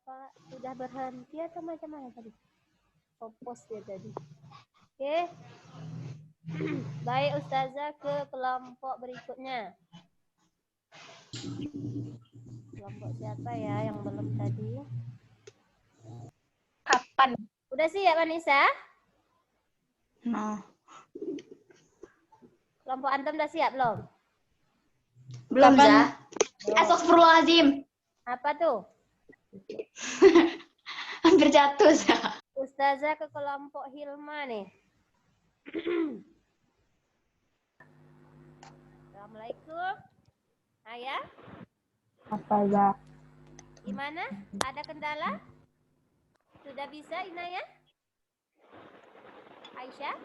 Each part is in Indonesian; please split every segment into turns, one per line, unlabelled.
Apa sudah berhenti atau macam mana tadi? Fokus dia tadi. Oke. Baik Ustazah, ke kelompok berikutnya. Kelompok siapa ya yang belum tadi?
Kapan?
Udah siap Anissa?
No.
Kelompok antum udah siap belum?
Belum,
Kapan?
Zah. Astagfirullahaladzim.
Apa tuh?
Hampir jatuh, Zah.
Ustazah ke kelompok Hilma nih. Assalamualaikum. Ayah,
Apa ya?
gimana? Ada kendala? Sudah bisa Inaya? Aisyah?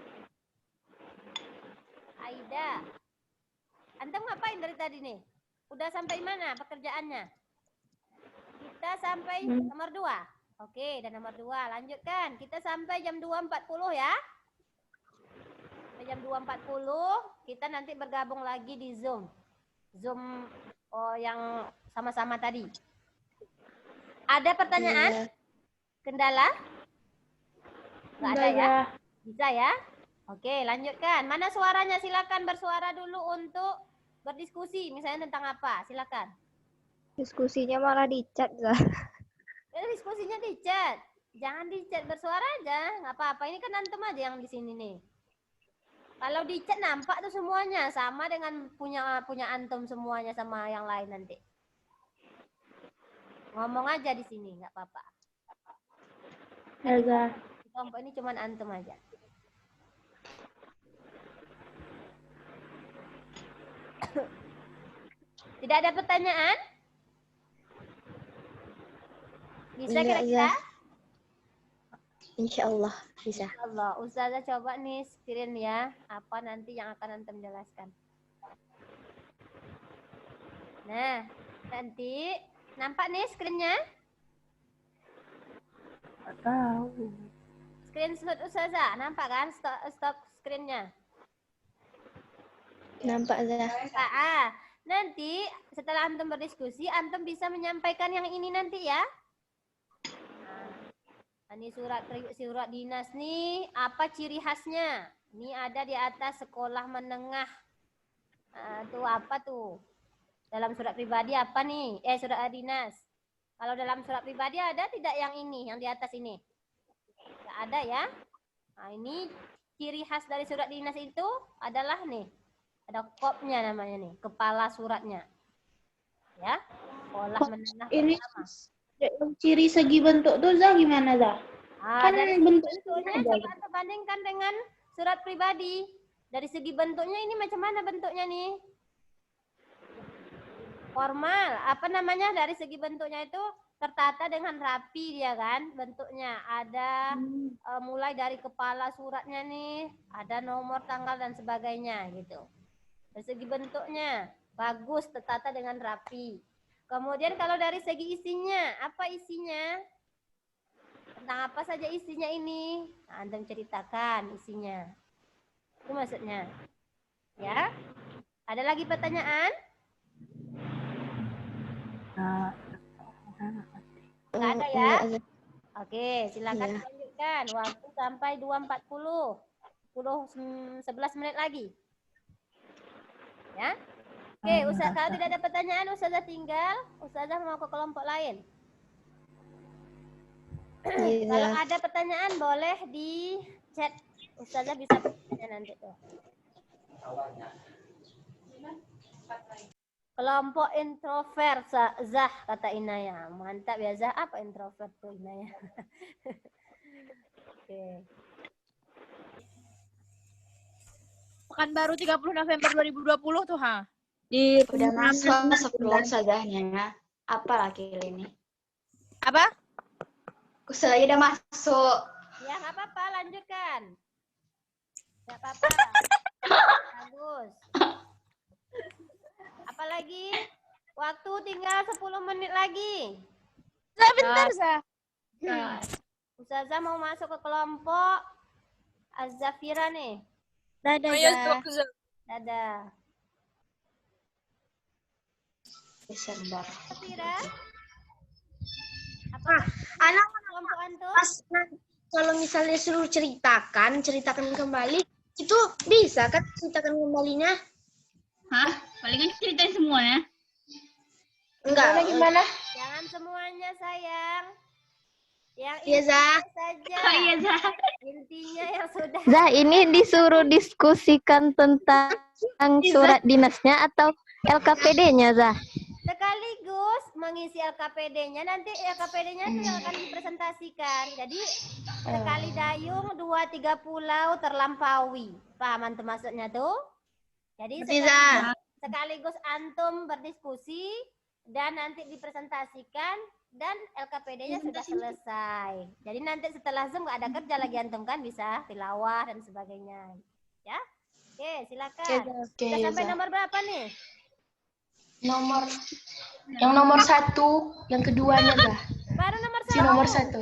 Aida? Antum ngapain dari tadi nih? Udah sampai mana pekerjaannya? Kita sampai nomor 2. Oke, dan nomor 2. Lanjutkan. Kita sampai jam 2.40 ya. Sampai jam 2.40 kita nanti bergabung lagi di Zoom. Zoom yang sama-sama tadi. Ada pertanyaan? Kendala? Nggak ada ya? Bisa ya? Oke, lanjutkan. Mana suaranya? Silakan bersuara dulu untuk berdiskusi. Misalnya tentang apa? Silakan.
Diskusinya malah di chat, Zah.
Diskusinya di chat. Jangan di chat, bersuara aja. Nggak apa-apa. Ini kan antum aja yang di sini nih. Kalau di chat nampak tuh semuanya. Sama dengan punya antum semuanya sama yang lain nanti. Ngomong aja di sini, nggak apa-apa.
Ya, Zah.
Kelompok ini cuman antum aja. Tidak ada pertanyaan? Bisa kira-kira?
Insya Allah bisa.
Allah, Ustazah coba nih screen ya. Apa nanti yang akan antum jelaskan. Nah, nanti nampak nih screen-nya?
Nggak tahu.
Screenshot Ustazah, nampak kan stop screen-nya?
Nampak, Zah.
Nanti setelah antum berdiskusi, antum bisa menyampaikan yang ini nanti ya. Nah, ini surat dinas nih, apa ciri khasnya? Ini ada di atas sekolah menengah. Tuh apa tuh? Dalam surat pribadi apa nih? Surat dinas. Kalau dalam surat pribadi ada tidak yang ini, yang di atas ini? Tidak ada ya. Nah, ini ciri khas dari surat dinas itu adalah nih. Ada kopnya namanya nih, kepala suratnya. Ya, sekolah menengah
Ini
pertama.
ciri segi bentuk tuh, Zah, gimana, Zah? Kan
Dari bentuknya
ada.
coba kita bandingkan dengan surat pribadi. Dari segi bentuknya ini macam mana bentuknya nih? Formal. Apa namanya? Dari segi bentuknya itu tertata dengan rapi dia kan bentuknya. Ada mulai dari kepala suratnya nih, ada nomor, tanggal dan sebagainya gitu. Dari segi bentuknya bagus, tertata dengan rapi. Kemudian kalau dari segi isinya, apa isinya? Tentang apa saja isinya ini? Nah, antum ceritakan isinya. Itu maksudnya. Ya. Ada lagi pertanyaan? Nggak ada ya? Oke, silakan lanjutkan. Waktu sampai 2.40. 11 menit lagi. Ya. Oke, Ustaz, kalau tidak ada pertanyaan, Ustazah tinggal. Ustazah mau ke kelompok lain. Kalau ada pertanyaan boleh di chat. Ustazah bisa bertanya nanti tuh. Kelompok introvert, Zah, kata Inaya. Mantap ya, Zah. Apa introvert tuh, Inaya? Oke.
Pekanbaru 30 November 2020 tuh, ha?
Udah masuk belum Zahnya? Apa lagi ini?
Apa?
Saya udah masuk.
Ya, nggak apa-apa. Lanjutkan. Nggak apa-apa. Bagus. Apalagi? Waktu tinggal 10 menit lagi.
Sebentar, Zah.
Ustazah mau masuk ke kelompok Az-Zafira nih.
Dadah, Zah.
Dadah.
Desember.
Zafira? Apa Kelompok antum?
Pas kalau misalnya suruh ceritakan kembali, itu bisa kan ceritakan kembalinya?
Hah? Palingan ceritain semua ya.
Enggak. Gimana?
Jangan semuanya sayang. Yang
Iya, Zah.
intinya saja.
Oh iya, Zah.
Intinya yang sudah.
Zah, ini disuruh diskusikan tentang surat dinasnya atau LKPD-nya, Zah?
Sekaligus mengisi LKPD-nya, nanti LKPD-nya itu yang akan dipresentasikan. Jadi sekali dayung 2-3 pulau terlampaui. Paham antum maksudnya tuh? Jadi sekaligus antum berdiskusi dan nanti dipresentasikan dan LKPD-nya sudah selesai. Jadi nanti setelah Zoom nggak ada kerja lagi antum kan bisa tilawah dan sebagainya. Ya? Oke, silakan. Sudah sampai nomor berapa nih?
Yang nomor 1, yang keduanya Zah.
Baru nomor 1.
Si nomor 1.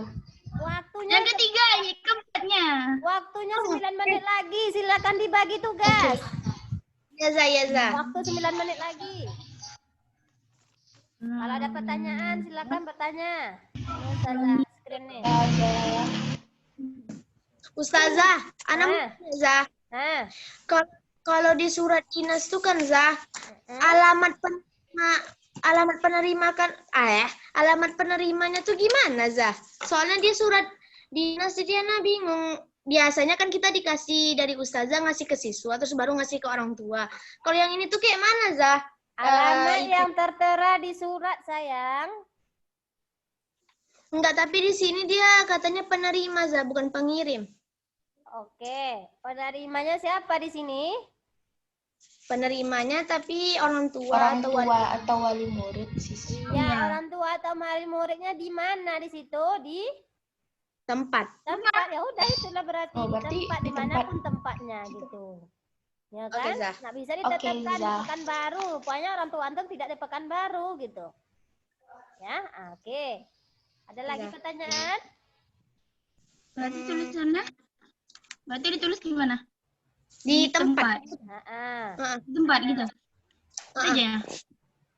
Waktunya
Yang ketiga, ini keempatnya.
Waktunya 9 menit lagi. Silakan dibagi tugas.
Ya Zah.
Waktu 9 menit lagi. Kalau ada pertanyaan silakan bertanya. Ini Ustazah screen nih.
Ustazah, Zah. Kalau di surat dinas tuh kan Zah, alamat penerimanya tuh gimana Zah? Soalnya dia surat dinas jadi Ana bingung. Biasanya kan kita dikasih dari ustazah ngasih ke siswa terus baru ngasih ke orang tua. Kalau yang ini tuh kayak mana Zah?
Alamat yang tertera di surat sayang.
Enggak, tapi di sini dia katanya penerima Zah, bukan pengirim.
Oke, penerimanya siapa di sini?
Penerimanya tapi orang tua atau wali murid sih.
Iya, orang tua atau wali muridnya di mana di situ? Di
tempat.
Ya udah itulah berarti, tempat dimanapun tempatnya gitu. Ya kan? Nggak bisa ditetapkan di Pekanbaru. Pokoknya orang tua antum tidak di Pekanbaru gitu. Ya, oke. Ada lagi pertanyaan?
Berarti tulisannya? Berarti ditulis gimana?
Di tempat.
Tempat gitu. Aja.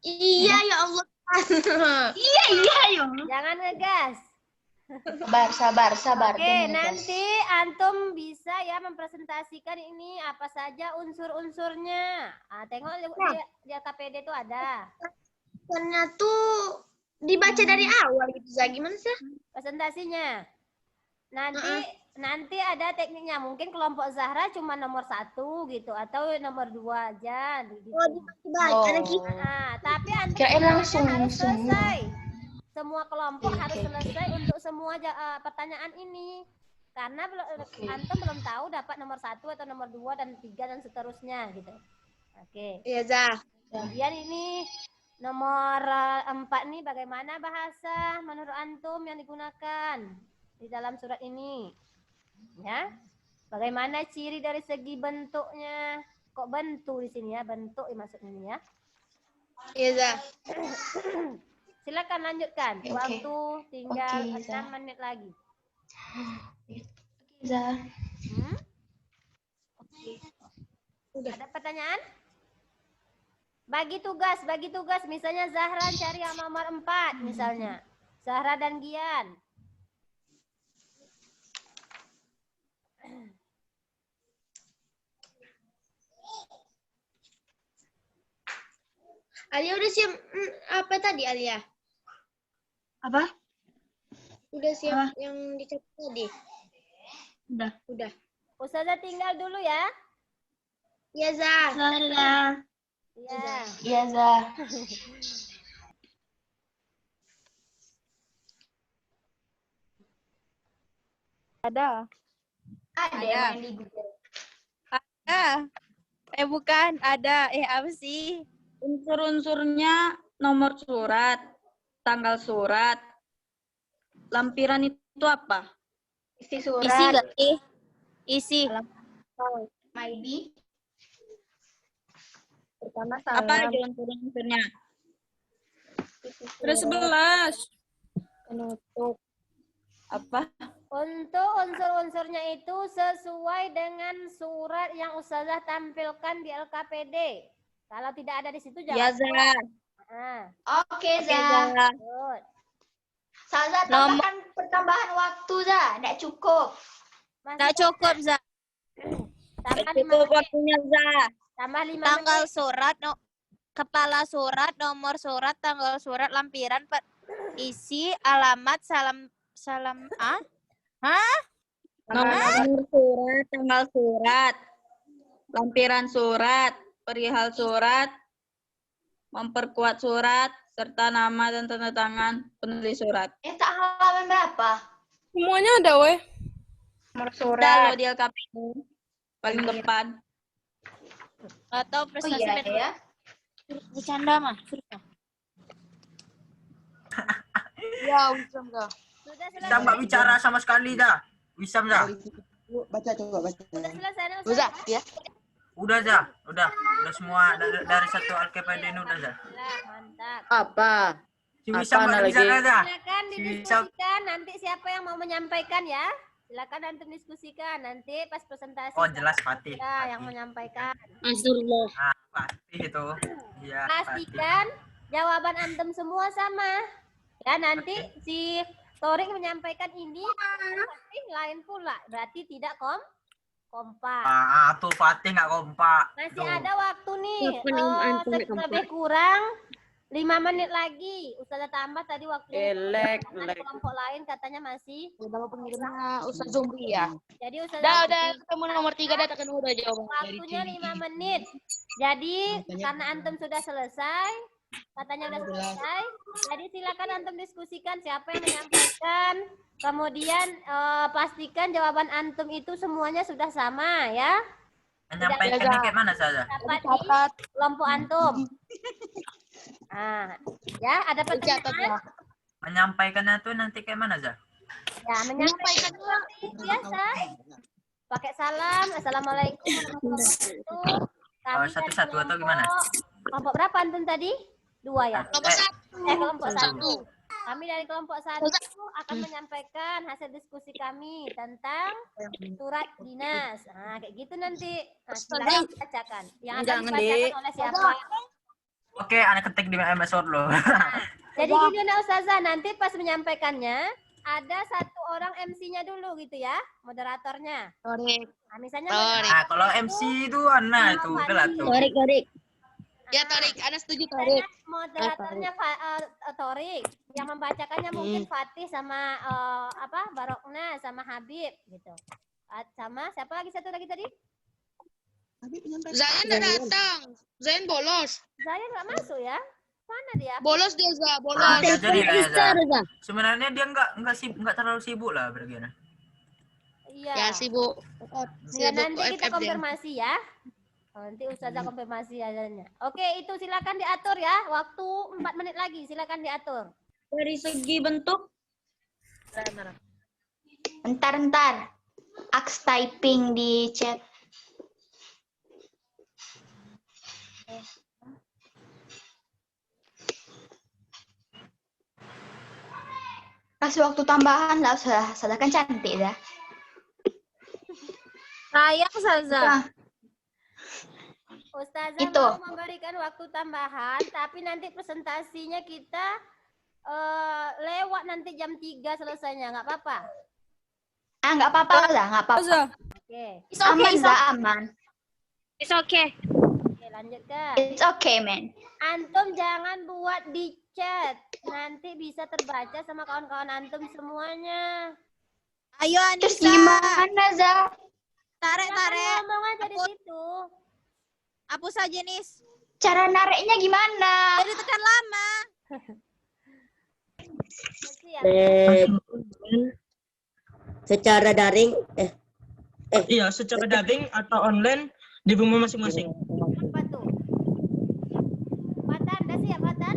Iya ya Allah.
Iya ya.
Jangan ngegas.
Sabar.
Oke, nanti antum bisa ya mempresentasikan ini apa saja unsur-unsurnya. Tengok di LKPD itu ada.
Ternyata tuh dibaca dari awal gitu, Zah. Gimana sih?
Presentasinya. Nanti ada tekniknya. Mungkin kelompok Zahra cuma nomor 1 gitu atau nomor 2 aja. Gitu. Tapi antum harus selesai. Semua kelompok harus selesai untuk semua pertanyaan ini. Karena antum belum tahu dapat nomor 1 atau nomor 2 dan 3 dan seterusnya gitu. Oke.
Iya, Zah.
Kemudian ini nomor 4 nih bagaimana bahasa menurut antum yang digunakan di dalam surat ini? Ya. Bagaimana ciri dari segi bentuknya? Kok bentuk di sini ya? Bentuk maksudnya ini ya.
Iya, Zah.
Silakan lanjutkan. Waktu tinggal 6 menit lagi.
Zah.
Ada pertanyaan? Bagi tugas. Misalnya Zahra cari yang nomor 4 misalnya. Zahra dan Gian.
Alia udah siap apa tadi Alia?
Apa?
Udah siap yang dicatat tadi? Udah.
Ustazah tinggal dulu ya.
Iya, Zah.
Iya,
Zah.
Ada.
Yang di Google.
Ada. Bukan, ada. Apa sih?
Unsur-unsurnya nomor surat, tanggal surat. Lampiran itu apa?
Isi surat.
Isi nggak sih? Isi.
ID. Pertama
Apa
salam.
aja unsur-unsurnya?
Terus 11.
Penutup.
Apa?
Untuk unsur-unsurnya itu sesuai dengan surat yang Ustazah tampilkan di LKPD. Kalau tidak ada di situ jangan.
Ya, Zah.
Nah,
Oke, Zah.
good.
Saza tambahkan pertambahan waktu Za, nggak cukup.
Nggak cukup, Za.
Tambah 5
Cukup
menit.
waktunya, Za.
Tambah 5
Tanggal
menit.
surat, kepala surat, nomor surat, tanggal surat, lampiran, isi, alamat,
Nomor surat, tanggal surat, lampiran surat, perihal surat, memperkuat surat, serta nama dan tanda tangan penulis surat.
Tak halaman berapa?
Semuanya ada, weh.
Nomor
Udah
surat.
lo di LKPU, paling depan.
atau
Oh
prestasi
iya
pendidikan.
ya.
Bercanda mah.
Ya, Wisam dah.
Sudah
Bisa
selesai.
nggak bicara sama sekali dah. Wisam dah.
Baca coba baca.
Sudah selesai.
Udah, ya.
Udah dah. Udah semua dari satu LKPD ini udah dah.
Lah, mantap.
Apa?
Si Wisam nggak bisa dah.
Silakan didiskusikan nanti siapa yang mau menyampaikan ya. Silakan antum diskusikan nanti pas presentasi.
Oh jelas Fatih.
Ya, yang menyampaikan.
Astagfirullah.
Ah, Fatih itu. Iya. Fatih.
Pastikan jawaban antum semua sama. Ya, nanti si Torik menyampaikan ini, Fatih lain pula. Berarti tidak kompak.
Tuh Fatih nggak kompak.
Masih
Tuh.
ada waktu nih.
Antum nggak kompak.
Lebih kurang 5 menit lagi. Ustazah tambah tadi waktunya.
Elek,
Ada kelompok lain katanya masih.
Nama pengirimnya Ustaz Zumbri ya.
Jadi Ustazah
Udah ketemu nomor 3 dah ketemu udah jawaban.
waktunya 5 menit. Jadi karena antum sudah selesai, katanya sudah selesai. Jadi silakan antum diskusikan siapa yang menyampaikan. Kemudian pastikan jawaban antum itu semuanya sudah sama ya.
Menyampaikannya kayak mana saja?
Dapat di kelompok antum. Nah, ya ada pertanyaan.
Menyampaikannya tuh nanti kayak mana Zah?
Ya, menyampaikan seperti biasa. Pakai salam, assalamualaikum warahmatullahi wabarakatuh. Kami
Satu-satu
dari
atau gimana?
Kelompok berapa antum tadi? 2 ya? Kelompok 1. Kami dari kelompok 1 akan menyampaikan hasil diskusi kami tentang surat dinas. Nah, kayak gitu nanti. Nah, silakan bacakan. Yang akan dibacakan oleh siapa?
Oke, anak ketik di MS Word loh.
Jadi gini Nak Ustazah, nanti pas menyampaikannya ada satu orang MC-nya dulu gitu ya, moderatornya.
Torik.
Nah, misalnya
Nah, kalau MC itu Ana itu udah tuh.
Torik. Ya Torik, Ana setuju Torik.
moderatornya Torik, yang membacakannya mungkin Fatih sama Barokna sama Habib gitu. Sama siapa lagi satu lagi tadi?
Zayan nggak datang. Zayan bolos.
Saya nggak masuk ya. Mana dia?
Bolos dia Za, bolos.
Nggak jadi lah ya Zah. Sebenarnya dia nggak terlalu sibuk lah berarti.
Iya.
Ya sibuk.
Ya,
Sibuk
nanti kita
FF dia.
konfirmasi ya. Nanti Ustazah konfirmasi adanya. Oke, itu silakan diatur ya. Waktu 4 menit lagi, silakan diatur.
Dari segi bentuk,
Bentar. Aks typing di chat. Kasih waktu tambahan lah, Saza kan cantik dah.
Sayang, Saza.
Nah,
Ustazah
Itu.
mau memberikan waktu tambahan, tapi nanti presentasinya kita lewat nanti jam 3 selesainya, nggak apa-apa?
nggak apa-apa lah, nggak apa-apa.
Saza.
Oke,
Aman, Za, aman.
It's okay.
oke lanjutkan.
It's okay, man.
Antum jangan buat di chat, nanti bisa terbaca sama kawan-kawan antum semuanya.
Ayo
Terus
Anissa.
gimana, Za?
Tarik.
Ngomong aja di situ.
Hapus aja, Nis.
Cara nariknya gimana?
Jadi tekan lama.
Siap.
Secara daring
Iya, secara daring atau online di rumah masing-masing.
Apa tuh? Fatan, udah siap Fatan?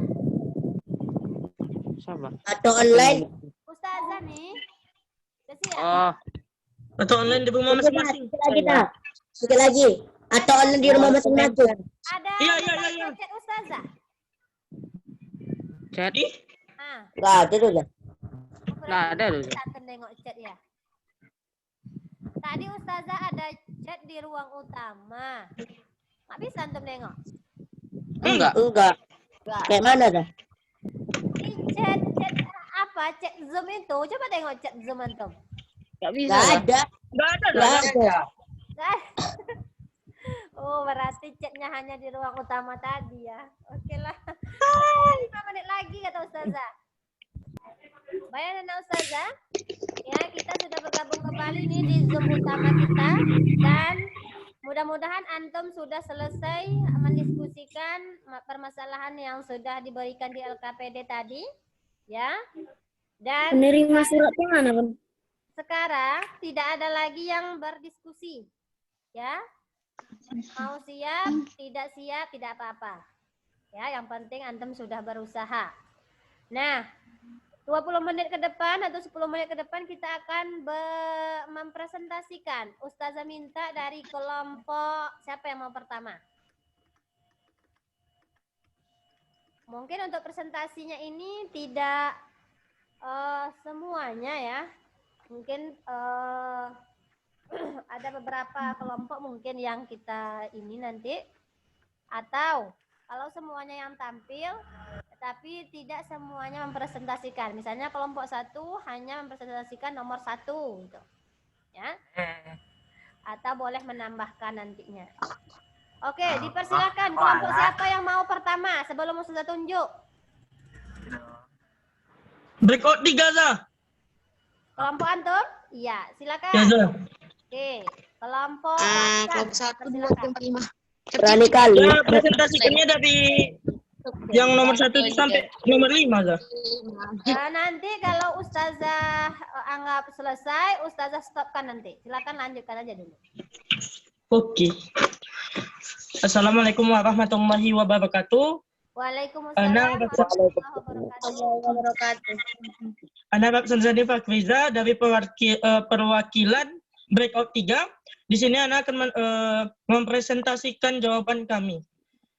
atau online
Ustazah nih. Udah siap?
Atau online di rumah masing-masing.
sekali lagi atau online di rumah masing-masing.
Ada
Iya.
chat Ustazah?
Ih,
Nggak ada dulu.
Nggak ada dulu. Kita nengok chat ya. Tadi Ustazah ada chat di ruang utama. Nggak bisa antum nengok.
Enggak. Kayak mana dah?
Di chat apa? Chat Zoom itu. Coba tengok chat Zoom antum.
Nggak bisa.
Nggak ada.
Nggak ada,
Nggak
Zah.
ada.
Kan? Oh, berarti chatnya hanya di ruang utama tadi ya. Oke lah. 5 menit lagi kata Ustazah. Baik anak Ustazah. Ya, kita sudah bergabung kembali nih di Zoom utama kita. Dan mudah-mudahan antum sudah selesai mendiskusikan permasalahan yang sudah diberikan di LKPD tadi. Ya. Dan
Penerima suratnya mana, Bun?
sekarang tidak ada lagi yang berdiskusi. Ya. Mau siap, tidak apa-apa. Ya, yang penting antum sudah berusaha. Nah, 20 menit ke depan atau 10 menit ke depan kita akan mempresentasikan. Ustazah minta dari kelompok siapa yang mau pertama? Mungkin untuk presentasinya ini tidak semuanya ya. Mungkin ada beberapa kelompok mungkin yang kita ini nanti, atau kalau semuanya yang tampil tetapi tidak semuanya mempresentasikan, misalnya kelompok 1 hanya mempresentasikan nomor 1 gitu ya, atau boleh menambahkan nantinya. Oke, dipersilakan kelompok siapa yang mau pertama sebelum Ustazah tunjuk.
Breakout 3, Zah.
Kelompok antum? Iya, silakan.
Ya, Zah.
Oke, kelompok
Kelompok 1, 2, 3, 4, 5.
Berani kali.
Ya, presentasikannya dari yang nomor 1 sampai nomor 5, Zah.
Nanti kalau Ustazah anggap selesai, Ustazah stopkan nanti. Silakan lanjutkan aja dulu.
Oke. Assalamualaikum warahmatullahi wabarakatuh.
Waalaikumsalam warahmatullahi wabarakatuh.
Ana Babsan Zani Fakriza dari perwakilan Breakout 3. Di sini Ana akan mempresentasikan jawaban kami.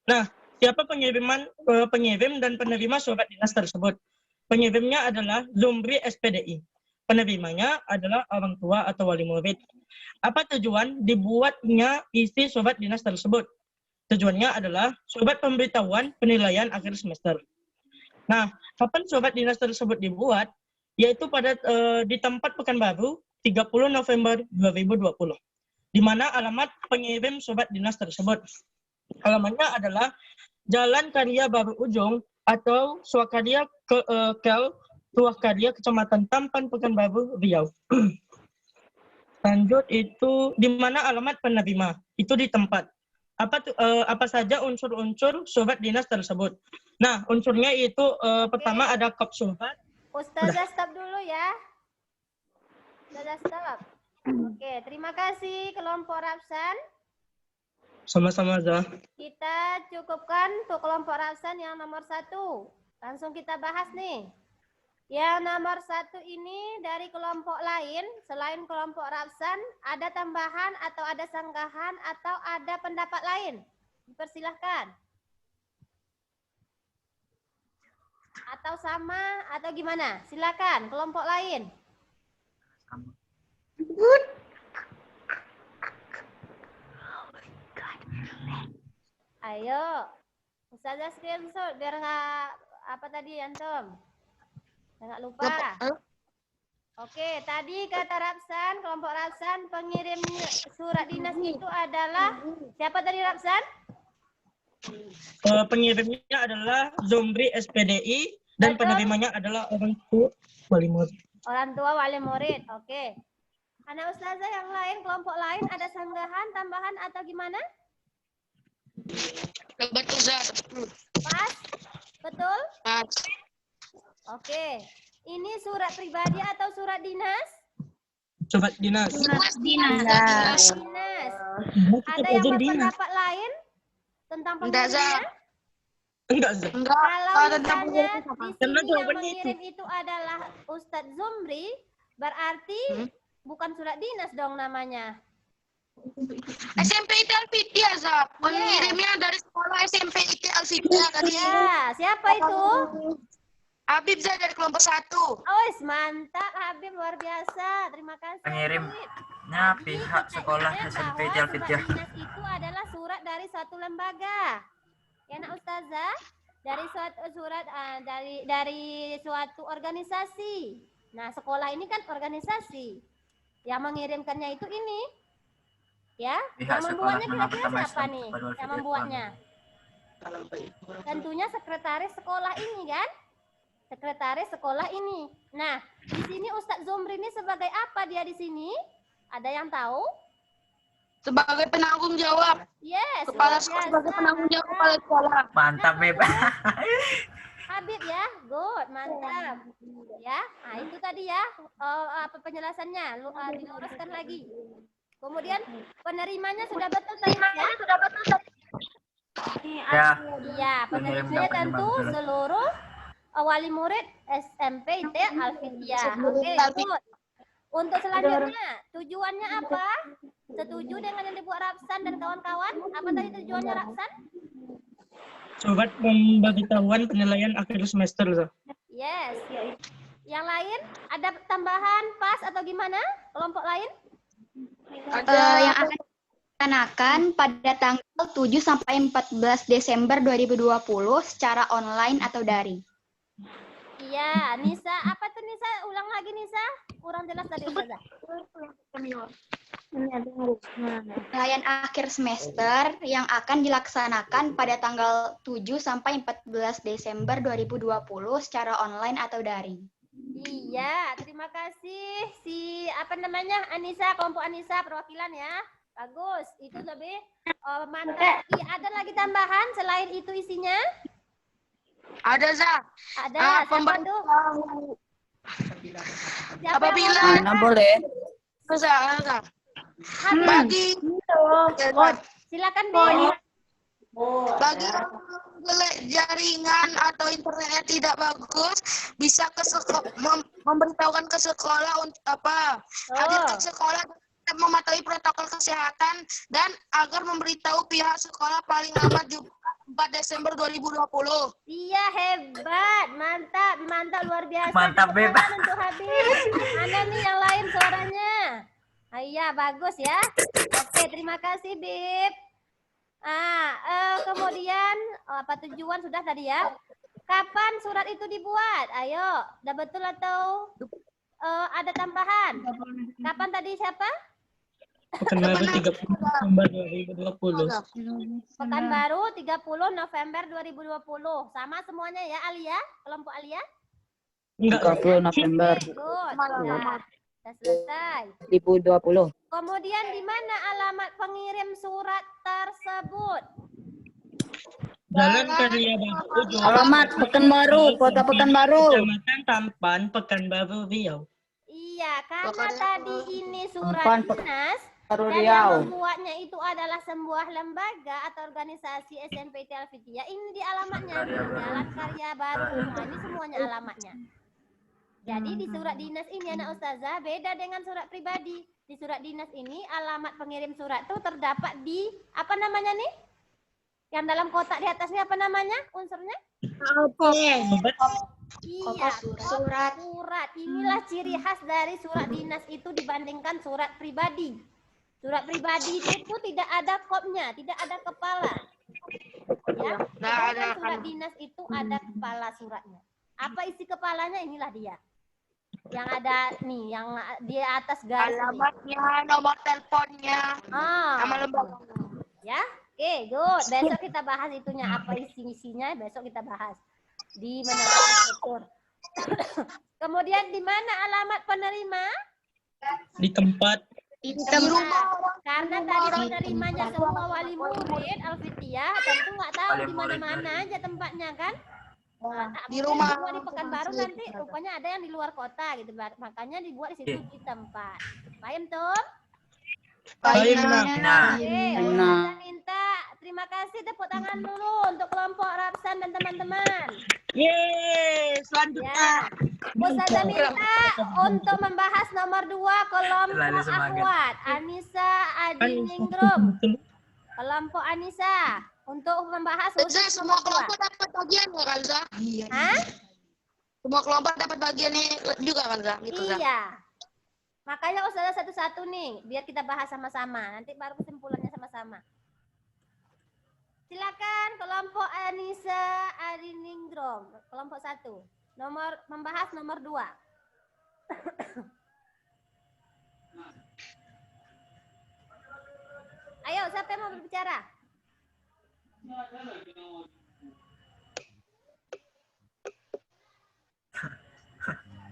Nah, siapa pengirim dan penerima surat dinas tersebut? Pengirimnya adalah Zumbri SPDI. Penerimanya adalah orang tua atau wali murid. Apa tujuan dibuatnya isi surat dinas tersebut? Tujuannya adalah surat pemberitahuan penilaian akhir semester. Nah, kapan surat dinas tersebut dibuat? Yaitu pada di tempat Pekanbaru 30 November 2020. Di mana alamat pengirim surat dinas tersebut? Alamatnya adalah Jalan Karya Baru Ujung atau Swakarya Kel Tuah Karya Kecamatan Tampan Pekanbaru Riau. Lanjut itu di mana alamat penerima? Itu di tempat. Apa saja unsur-unsur surat dinas tersebut? Nah, unsurnya itu pertama ada kop surat.
Ustazah stop dulu ya. Ustazah stop. Oke, terima kasih kelompok Rapsan.
Sama-sama, Zah.
Kita cukupkan untuk kelompok Rapsan yang nomor 1. Langsung kita bahas nih. Yang nomor 1 ini dari kelompok lain, selain kelompok Rapsan, ada tambahan atau ada sanggahan atau ada pendapat lain? Dipersilahkan. Atau sama atau gimana? Silakan kelompok lain. Ayo, Ustazah screenshot biar nggak apa tadi antum. Jangan lupa. Oke, tadi kata Rapsan, kelompok Rapsan, pengirim surat dinas itu adalah siapa tadi Rapsan?
Pengirimnya adalah Zumbri SPDI dan penerimanya adalah orang tua wali murid.
Orang tua wali murid, oke. Anak Ustazah yang lain, kelompok lain ada sanggahan, tambahan atau gimana?
Betul, Zah.
Pas? Betul?
Pas.
Oke. Ini surat pribadi atau surat dinas?
Surat dinas.
Surat dinas. Ada yang berpendapat lain tentang pengirimnya?
Enggak, Zah.
Kalau misalnya di sini yang
jawabannya
mengirim itu adalah Ustadz Zumbri, berarti bukan surat dinas dong namanya.
SMP ITL Fitria, Zah. Pengirimnya dari sekolah SMP ITL Fitria tadi.
Ya, siapa itu?
Habib, Zah, dari kelompok 1.
Oh, mantap Habib, luar biasa. Terima kasih.
Pengirimnya pihak sekolah SMP ITL Fitria.
Surat dinas itu adalah surat dari suatu lembaga. Ya, Nak Ustazah. dari suatu surat dari suatu organisasi. Nah, sekolah ini kan organisasi. Yang mengirimkannya itu ini. Ya,
Pihak
yang membuatnya
sekolah
kira-kira
mengamankan
siapa nih?
pada
Yang
video
membuatnya? Tentunya sekretaris sekolah ini kan? Sekretaris sekolah ini. Nah, di sini Ustadz Zomri ini sebagai apa dia di sini? Ada yang tahu?
Sebagai penanggung jawab.
Yes.
Kepala
luar
sekolah
biasa,
sebagai penanggung jawab
mantap.
kepala sekolah.
Mantap, Beb.
Habib ya, good, mantap. Ya, nah itu tadi ya apa penjelasannya, diluruskan lagi. Kemudian penerimanya sudah betul tadi ya?
Ya.
Iya, penerimanya tentu seluruh wali murid SMP IT Al-Fidiyah. Oke, good. Untuk selanjutnya, tujuannya apa? Setuju dengan yang dibuat Rapsan dan kawan-kawan? Apa tadi tujuannya Rapsan?
Surat pemberitahuan penilaian akhir semester. Zah.
Yes. Yang lain ada tambahan pas atau gimana? Kelompok lain?
Yang akan dilaksanakan pada tanggal 7 sampai 14 Desember 2020 secara online atau daring.
Iya, Nisa. Apa tuh Nisa? Ulang lagi Nisa. Kurang jelas tadi Ustazah.
Penilaian akhir semester yang akan dilaksanakan pada tanggal 7 sampai 14 Desember 2020 secara online atau daring.
Iya, terima kasih si apa namanya Anissa, kelompok Anissa perwakilan ya. Bagus, itu lebih mantap. Ada lagi tambahan selain itu isinya?
Ada, Zah.
Ada. Siapa tuh? Siapa
Apabila
yang
mana
boleh?
Zah.
Habib.
Bagi
Silakan Bin.
bagi yang jelek jaringan atau internetnya tidak bagus, bisa ke memberitahukan ke sekolah untuk apa? Hadir ke sekolah dan mematuhi protokol kesehatan dan agar memberitahu pihak sekolah paling lambat juga 4 Desember 2020.
Iya, hebat. Mantap luar biasa.
Mantap, Beb.
Tepuk tangan untuk Habib. Mana nih yang lain suaranya? Ah, iya, bagus ya. Oke, terima kasih, Bib. Kemudian apa tujuan sudah tadi ya? Kapan surat itu dibuat? Ayo, udah betul atau ada tambahan? Kapan tadi siapa?
Pekanbaru 30 November 2020.
Pekanbaru 30 November 2020. Sama semuanya ya Alia? Kelompok Alia?
Enggak.
30 November
Good. Sudah selesai.
2020.
Kemudian di mana alamat pengirim surat tersebut?
Jalan Karya Baru.
Alamat Pekanbaru, Kota Pekanbaru.
Kecamatan Tampan, Pekanbaru, Riau.
Iya, karena tadi ini surat
Tampan,
dinas
Baru
dan
Riau.
yang membuatnya itu adalah sebuah lembaga atau organisasi SMP Al-Fidiyah. Ini di alamatnya Jalan Karya Baru. Nah, ini semuanya alamatnya. Jadi di surat dinas ini anak ustazah beda dengan surat pribadi. Di surat dinas ini alamat pengirim surat itu terdapat di apa namanya nih? Yang dalam kotak di atasnya apa namanya unsurnya? Iya, surat. Inilah ciri khas dari surat dinas itu dibandingkan surat pribadi. Surat pribadi itu tidak ada kopnya, tidak ada kepala. Ya, sedangkan surat dinas itu ada kepala suratnya. Apa isi kepalanya? Inilah dia. Yang ada nih, yang di atas garis.
Alamatnya, nomor teleponnya, nama lembaga.
Ya, oke, good. Besok kita bahas itunya apa isinya. Besok kita bahas di mana struktur. Kemudian di mana alamat penerima?
Di tempat.
Di rumah. Karena tadi penerimanya semua wali murid Al-Fidiyah, tentu nggak tahu di mana-mana aja tempatnya kan?
Di rumah.
Semua di Pekanbaru nanti rupanya ada yang di luar kota gitu, makanya dibuat di situ di tempat. Paham tuh?
Baik,
Nah.
Oke, Ustazah minta terima kasih, tepuk tangan dulu untuk kelompok Rapsan dan teman-teman.
Yeay, selanjutnya.
Ustazah minta untuk membahas nomor 2 kelompok akhwat Anissa Adi Ningrum. Kelompok Anissa untuk membahas
Zah, semua kelompok dapat bagian ya kan Zah? Iya.
Hah?
Semua kelompok dapat bagiannya juga kan Zah? Gitu, Zah.
Iya. Makanya Ustazah satu-satu nih, biar kita bahas sama-sama. Nanti baru kesimpulannya sama-sama. Silakan kelompok Anissa Adiningrum, kelompok 1. Membahas nomor 2. Ayo, siapa yang mau berbicara?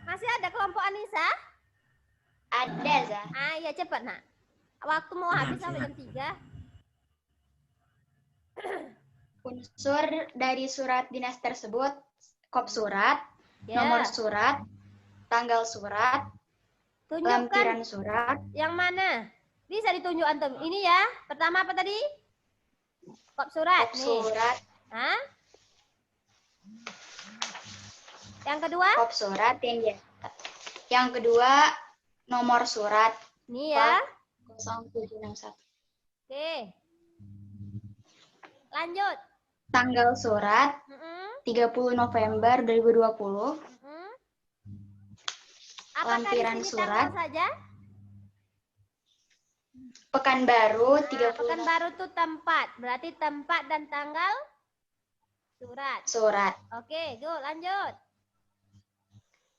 Masih ada kelompok Anissa?
Ada, Za.
Ya cepat, Nak. Waktu mau habis sampai jam 3.
Unsur dari surat dinas tersebut, kop surat, nomor surat, tanggal surat, lampiran surat.
Yang mana? Bisa ditunjuk antum. Ini ya. Pertama apa tadi? Kop surat.
Kop surat.
Hah? Yang kedua?
Kop surat yang kedua nomor surat.
Ini ya.
0761.
Oke. Lanjut.
Tanggal surat 30 November 2020. Lampiran surat.
Saja?
Pekanbaru 30.
Pekanbaru itu tempat. Berarti tempat dan tanggal surat.
Surat.
Oke, go lanjut.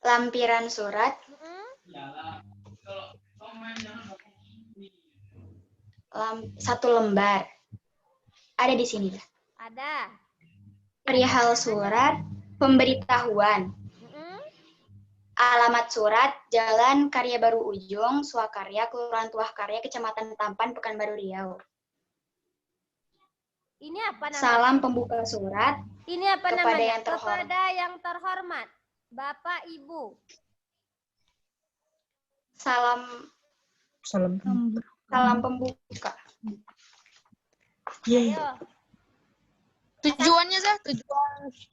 Lampiran surat. Satu lembar. Ada di sini.
Ada.
Perihal surat, pemberitahuan. Alamat surat, Jalan Karya Baru Ujung, Swakarya, Kelurahan Tuah Karya, Kecamatan Tampan, Pekanbaru Riau.
Ini apa namanya?
Salam pembuka surat.
Ini apa
kepada
namanya?
Yang terhormat.
Kepada yang terhormat. Bapak, Ibu.
Salam pembuka.
Ayo.
Tujuannya, Zah?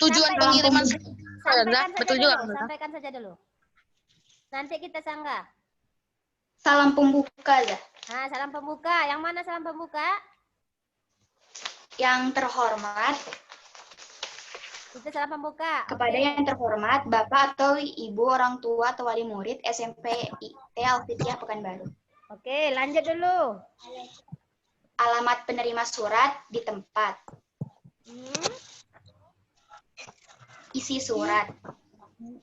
Tujuan pengiriman.
Betul juga. Sampaikan saja dulu. Nanti kita sanggah.
Salam pembuka, Zah.
Nah, salam pembuka. Yang mana salam pembuka?
Yang terhormat.
Itu salam pembuka.
Kepada yang terhormat, Bapak atau Ibu orang tua atau wali murid SMP IT Alfitiah Pekanbaru.
Oke, lanjut dulu.
Alamat penerima surat di tempat. Isi surat.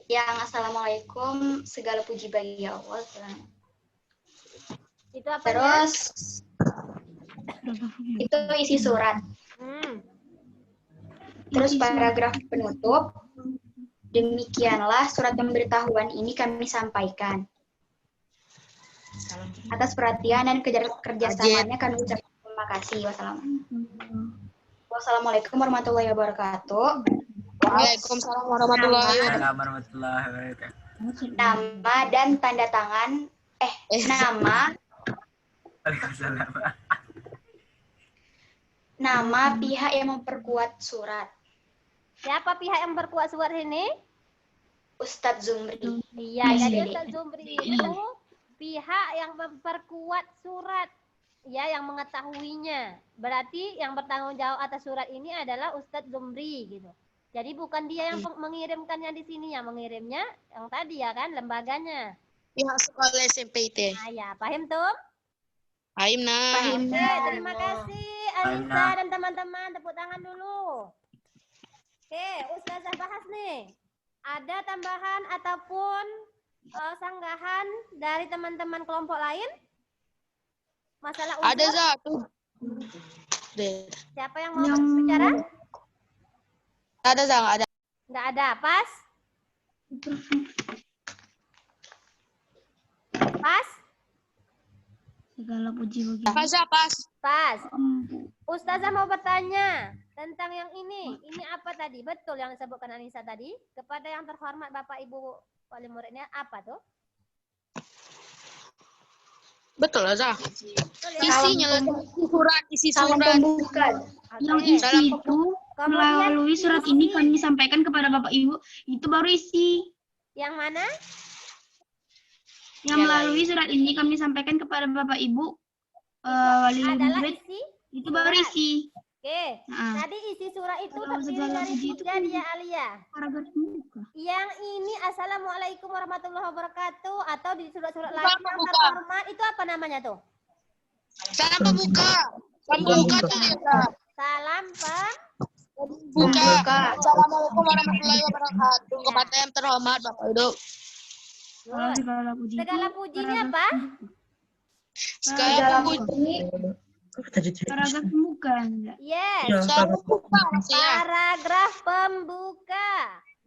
Yang Assalamualaikum, segala puji bagi Allah.
Itu apa?
Terus itu isi surat. Terus paragraf penutup. Demikianlah surat pemberitahuan ini kami sampaikan. Atas perhatian dan kerjasamanya kami ucapkan terima kasih. Wassalamualaikum warahmatullahi wabarakatuh.
Waalaikumsalam warahmatullahi
wabarakatuh.
Nama dan tanda tangan. Nama. Nama pihak yang memperkuat surat.
Siapa pihak yang memperkuat surat ini?
Ustadz Zumri.
Iya, jadi Ustadz Zumri itu pihak yang memperkuat surat. Ya, yang mengetahuinya. Berarti yang bertanggung jawab atas surat ini adalah Ustadz Zumri gitu. Jadi bukan dia yang mengirimkannya di sini, yang mengirimnya yang tadi ya kan, lembaganya.
Pihak sekolah SMP IT.
Nah, ya, paham tuh?
Paham, nah.
Oke, terima kasih Anissa dan teman-teman. Tepuk tangan dulu. Oke, Ustazah bahas nih. Ada tambahan ataupun sanggahan dari teman-teman kelompok lain? Masalah unsur?
Ada, satu.
Siapa yang mau bicara?
Ada, Zah, nggak ada.
Nggak ada, pas? Pas?
Segala puji bagi
Pas, Zah, pas.
Pas. Ustazah mau bertanya tentang yang ini. Ini apa tadi? Betul yang disebutkan Anissa tadi? Kepada yang terhormat Bapak Ibu wali muridnya, apa tuh?
Betul lah, Zah. Isinya isi surat.
Pembuka.
yang isi itu melalui surat ini kami sampaikan kepada Bapak Ibu, itu baru isi.
Yang mana?
Yang melalui surat ini kami sampaikan kepada Bapak Ibu wali murid, itu baru isi.
Oke, tadi isi surat itu terdiri dari 3 dia Alia. Yang ini Assalamualaikum warahmatullahi wabarakatuh atau di surat-surat lain yang terhormat itu apa namanya tuh?
Salam pembuka. Salam pembuka tuh dia.
Salam
Buka. Assalamualaikum warahmatullahi wabarakatuh. Kepada yang terhormat Bapak Ibu.
Segala puji ini apa?
Segala puji.
Paragraf pembuka.
Yes.
Segala pembuka maksudnya.
Paragraf pembuka.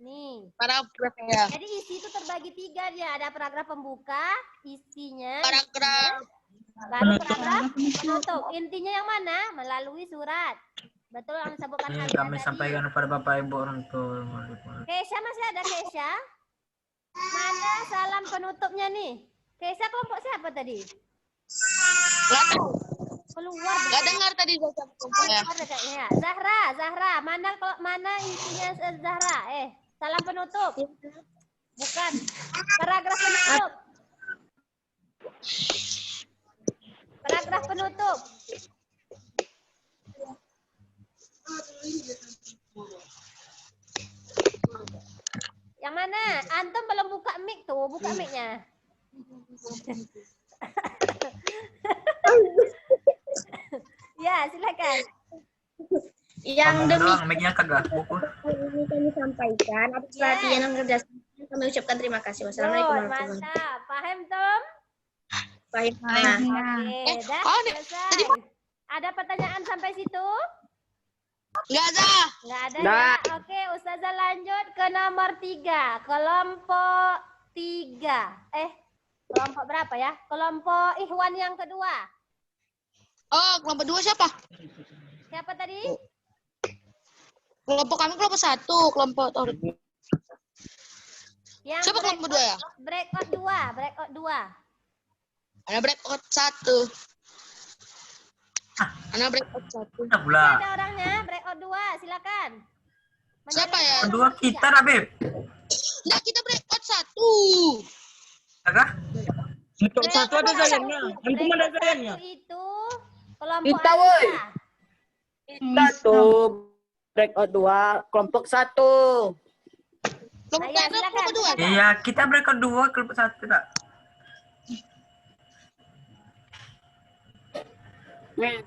Nih.
Paragraf ya.
Jadi isi itu terbagi 3 dia. Ada paragraf pembuka, isinya.
Paragraf.
Baru paragraf penutup. Intinya yang mana? Melalui surat. Betul yang disebutkan
Ini
Hazia
kami
tadi.
sampaikan kepada Bapak Ibu orang tua.
Keisha masih ada Keisha? Mana salam penutupnya nih? Keisha kelompok siapa tadi?
Nggak tahu.
Keluar.
Nggak dengar tadi saya kelompoknya.
Ya. Zahra. Mana isinya Zahra? Salam penutup. Bukan. Paragraf penutup. Paragraf penutup. Yang mana? Antum belum buka mic tuh, buka mic-nya. Ya, silakan.
Yang demikian
mic-nya kagak buku.
ini kami sampaikan atas perhatian dan kerjasama kami ucapkan terima kasih. Wassalamualaikum warahmatullahi wabarakatuh.
Mantap. Paham, Tom?
Baik.
Oke, dah selesai. Ada pertanyaan sampai situ?
Nggak ada.
Nggak ada ya? Oke, Ustazah lanjut ke nomor 3. Kelompok 3. Kelompok berapa ya? Kelompok Ikhwan yang kedua.
Oh, kelompok 2 siapa?
Siapa tadi?
Kelompok kami kelompok 1, kelompok
Yang
siapa kelompok 2 ya?
Breakout 2.
Ada breakout 1. Ada breakout 1.
Ada orangnya, breakout 2, silakan.
Siapa ya?
Kedua kita, Rabib.
Nah, kita breakout 1.
Agak?
Untuk 1 ada sayangnya. Antum ada sayangnya.
Itu kelompok
Kita, woi.
Alisa.
Kita tuh breakout 2, kelompok 1.
Kelompok 1, kelompok 2.
Iya, kita breakout 2, kelompok 1, tak?
Nih.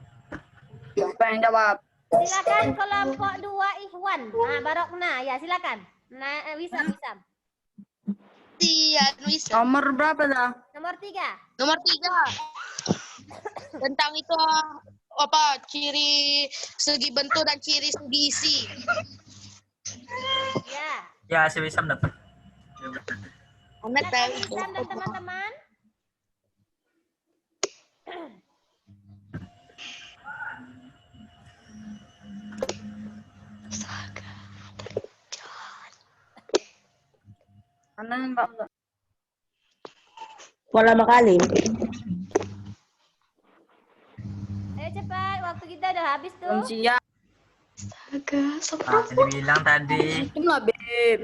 Siapa yang jawab?
Silakan kelompok 2 Ikhwan. Nah, Barokna, ya silakan. Nah, Wisam.
Iya, Nuisa.
Nomor berapa dah?
Nomor 3.
Nomor 3. Tentang itu apa ciri segi bentuk dan ciri segi isi.
Ya.
Ya, si Wisam dapat.
Anak tahu.
Wisam dan teman-teman.
Pola makalin.
Ayo cepat, waktu kita udah habis tuh.
Siap.
Astaga,
Tadi bilang tadi.
Itu nggak, Beb.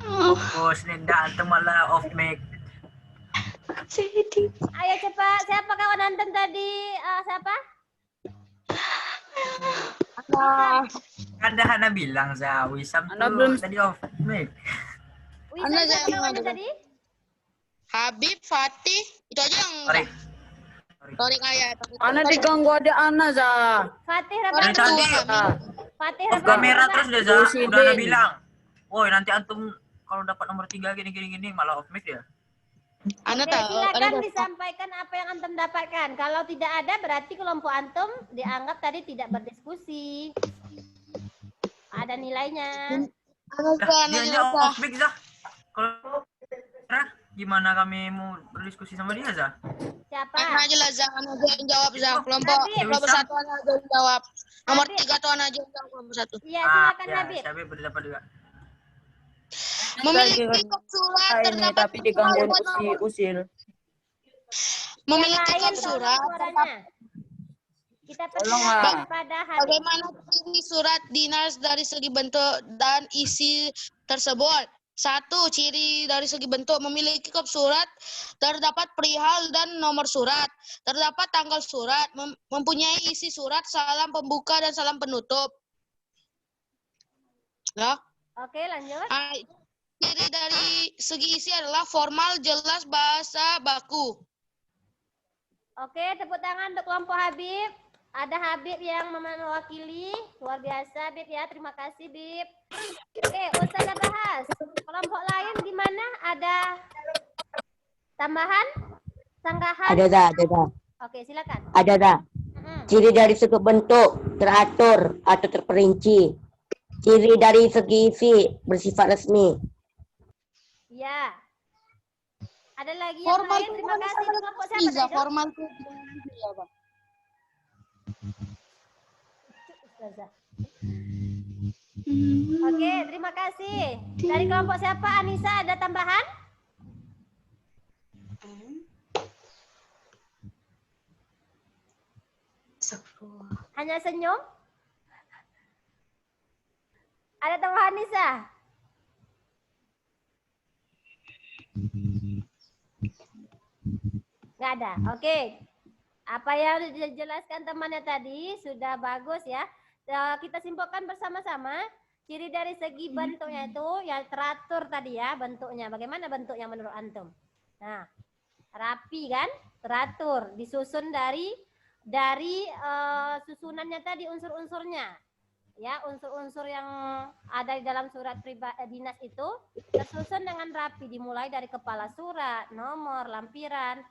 Fokus nih, dah malah off mic.
Ayo cepat, siapa kawan Anton tadi? Siapa?
Ada Hana bilang, Wisam
Anda
tuh
belum
tadi off mic.
Wisam
Anda
siapa
jangan
kawannya
ada.
tadi?
Habib, Fatih, itu aja yang
Tarik.
Torik ayat.
Ana diganggu ada Ana, Za.
Fatih
Dari
Rabbi.
tadi
Fatih
off
Rabbi.
kamera terus deh, Za.
Si
Udah Hana
Den.
bilang. Woi, nanti antum kalau dapat nomor 3 gini malah off mic ya.
Anda
Oke,
tahu.
silakan
Anda
disampaikan apa yang antum dapatkan. Kalau tidak ada, berarti kelompok antum dianggap tadi tidak berdiskusi. Ada nilainya.
Dia off mic, Za. Kalau gimana kami mau berdiskusi sama dia, Za?
Siapa?
Ana aja lah, Zah. Ana aja yang jawab, Zah. Kelompok
Habib.
kelompok 1 Ana aja yang jawab. Nomor
Habib.
3 tuh Ana aja yang jawab kelompok 1.
Iya, silakan
ya,
Habib.
Habib berdapat juga.
Memiliki kop surat
Ini
terdapat
tapi diganggu usil.
memiliki
Yang lain
kop
tolong
surat
suaranya. Kita
Tolong,
persilakan
ah.
pada Habib.
bagaimana ciri surat dinas dari segi bentuk dan isi tersebut. 1. Ciri dari segi bentuk memiliki kop surat, terdapat perihal dan nomor surat, terdapat tanggal surat, mempunyai isi surat, salam pembuka dan salam penutup. Ya.
Oke, lanjut.
Ciri dari segi isi adalah formal, jelas, bahasa baku.
Oke, tepuk tangan untuk kelompok Habib. Ada Habib yang mewakili. Luar biasa, Habib ya. Terima kasih, Habib. Oke, Ustazah bahas. Kelompok lain gimana? Ada tambahan? Sanggahan?
Ada.
Oke, silakan.
Ada. Ciri dari segi bentuk teratur atau terperinci. Ciri dari segi isi bersifat resmi.
Ya. Ada lagi yang lain? Terima kasih. Kelompok siapa tadi?
Formal
Ustazah. Oke, terima kasih. Dari kelompok siapa? Anissa, ada tambahan? Hanya senyum? Ada tambahan Anissa? Nggak ada. Oke. Apa yang dijelaskan temannya tadi sudah bagus ya. Kita simpulkan bersama-sama. Ciri dari segi bentuknya itu yang teratur tadi ya bentuknya. Bagaimana bentuknya menurut antum? Nah, rapi kan? Teratur. Disusun dari susunannya tadi unsur-unsurnya. Ya, unsur-unsur yang ada di dalam surat dinas itu tersusun dengan rapi, dimulai dari kepala surat, nomor, lampiran,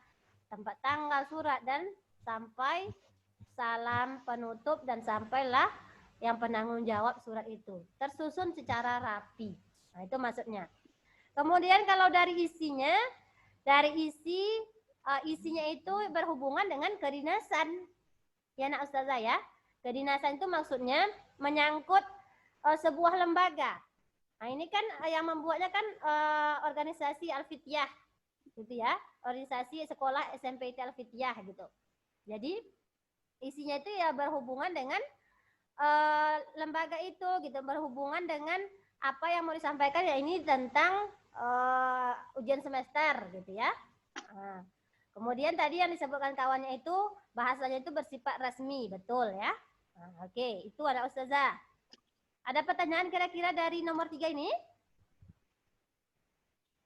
tempat tanggal surat, dan sampai salam penutup, dan sampailah yang penanggung jawab surat itu. Tersusun secara rapi. Nah, itu maksudnya. Kemudian kalau dari isinya, isinya itu berhubungan dengan kedinasan. Ya, nak Ustazah ya. Kedinasan itu maksudnya menyangkut sebuah lembaga. Nah, ini kan yang membuatnya kan organisasi Al-Fitiyah gitu ya. Organisasi sekolah SMP Al-Fitiyah gitu. Jadi isinya itu ya berhubungan dengan lembaga itu gitu, berhubungan dengan apa yang mau disampaikan ya ini tentang ujian semester gitu ya. Nah, kemudian tadi yang disebutkan kawannya itu bahasanya itu bersifat resmi, betul ya. Nah, oke, itu ada Ustazah. Ada pertanyaan kira-kira dari nomor 3 ini?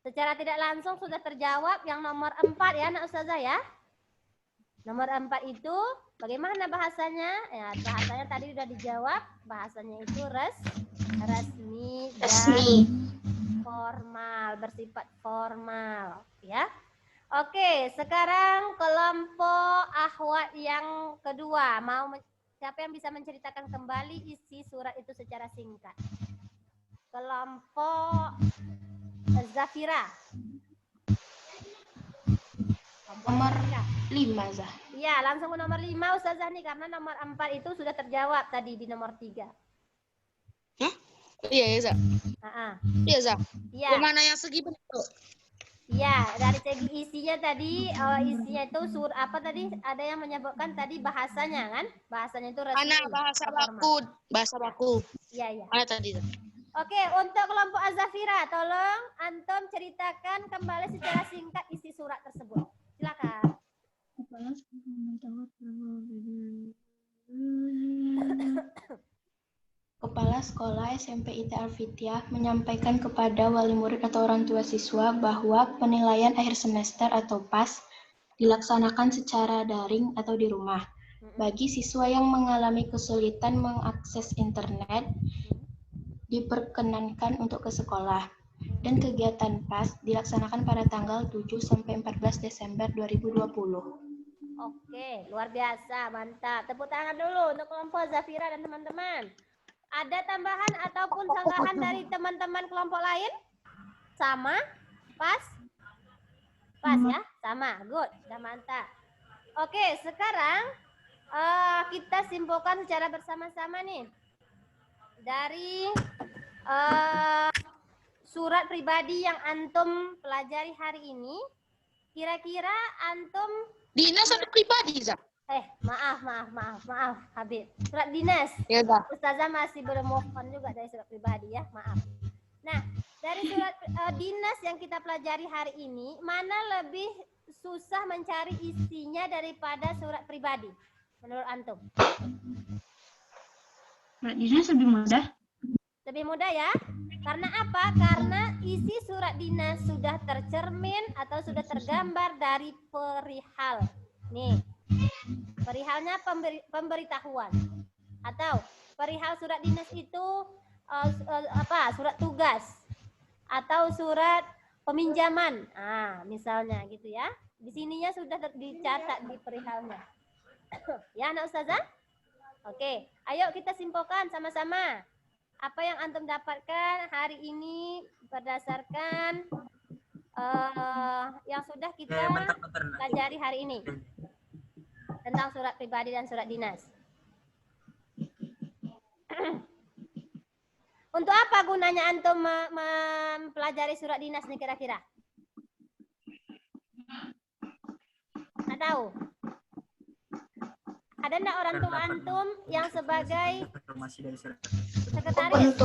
Secara tidak langsung sudah terjawab yang nomor 4 ya, nak Ustazah ya. Nomor 4 itu bagaimana bahasanya? Ya, bahasanya tadi sudah dijawab. Bahasanya itu resmi dan formal, bersifat formal ya. Oke, sekarang kelompok akhwat yang kedua. Siapa yang bisa menceritakan kembali isi surat itu secara singkat? Kelompok Zafira.
Nomor 5, Zah.
Iya, langsung ke nomor 5 Ustazah nih, karena nomor 4 itu sudah terjawab tadi di nomor 3.
Hah? Iya, ya, Zah. Iya, Zah.
Iya.
Mana yang segi bentuk?
Iya, dari segi isinya tadi, isinya itu apa tadi? Ada yang menyebutkan tadi bahasanya kan? Bahasanya itu resmi.
Anak bahasa baku.
Iya.
Mana tadi?
Oke, untuk kelompok Azafira, tolong antum ceritakan kembali secara singkat isi surat tersebut. Silakan.
Kepala Sekolah SMP IT Al-Fitiyah menyampaikan kepada wali murid atau orang tua siswa bahwa penilaian akhir semester atau PAS dilaksanakan secara daring atau di rumah. Bagi siswa yang mengalami kesulitan mengakses internet, diperkenankan untuk ke sekolah. Dan kegiatan PAS dilaksanakan pada tanggal 7 sampai 14 Desember 2020.
Oke, luar biasa, mantap. Tepuk tangan dulu untuk kelompok Zafira dan teman-teman. Ada tambahan ataupun sanggahan dari teman-teman kelompok lain? Sama? Pas? Pas ya? Sama. Good. Sudah mantap. Oke, sekarang kita simpulkan secara bersama-sama nih. Dari surat pribadi yang antum pelajari hari ini, kira-kira antum...
Dinas atau pribadi, Zah?
Maaf, Habib. Surat dinas.
Ya, Zah.
Ustazah masih belum move on juga dari surat pribadi ya, maaf. Nah, dari surat dinas yang kita pelajari hari ini, mana lebih susah mencari isinya daripada surat pribadi, menurut antum?
Surat dinas lebih mudah.
Lebih mudah ya? Karena apa? Karena isi surat dinas sudah tercermin atau sudah tergambar dari perihal. Nih, Perihalnya pemberitahuan. Atau perihal surat dinas itu surat tugas atau surat peminjaman. Misalnya gitu ya. Di sininya sudah dicatat di perihalnya. Ya, anak ustazah? Oke, ayo kita simpulkan sama-sama. Apa yang antum dapatkan hari ini berdasarkan yang sudah kita pelajari hari ini tentang surat pribadi dan surat dinas. Untuk apa gunanya antum mempelajari surat dinas nih kira-kira? Nggak tahu? Ada enggak orang tua antum yang sebagai sekretaris?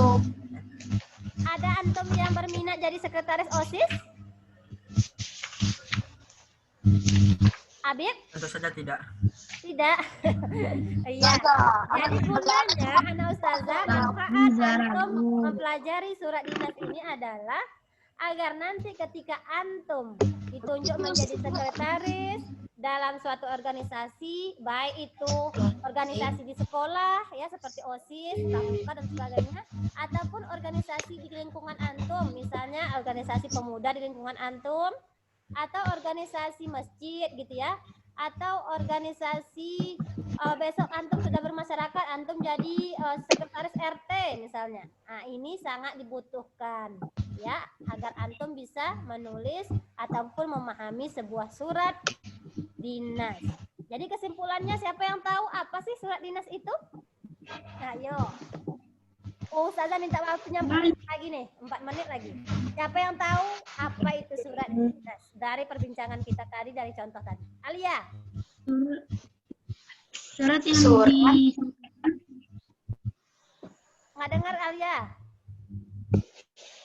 Ada antum yang berminat jadi sekretaris OSIS? Abib?
Tentu saja tidak.
Tidak. Iya. Jadi gunanya anak ustazah manfaat antum mempelajari surat dinas ini adalah agar nanti ketika antum ditunjuk menjadi sekretaris dalam suatu organisasi, baik itu organisasi di sekolah ya seperti OSIS, pramuka dan sebagainya, ataupun organisasi di lingkungan antum, misalnya organisasi pemuda di lingkungan antum, atau organisasi masjid gitu ya, atau organisasi besok antum sudah bermasyarakat, antum jadi sekretaris RT misalnya. Nah, ini sangat dibutuhkan ya agar antum bisa menulis ataupun memahami sebuah surat dinas. Jadi kesimpulannya siapa yang tahu apa sih surat dinas itu? Ayo. Ustazah minta waktunya 4 menit lagi nih, 4 menit lagi. Siapa yang tahu apa itu surat dinas dari perbincangan kita tadi, dari contoh tadi? Alia.
Surat yang di...
Nggak dengar Alia.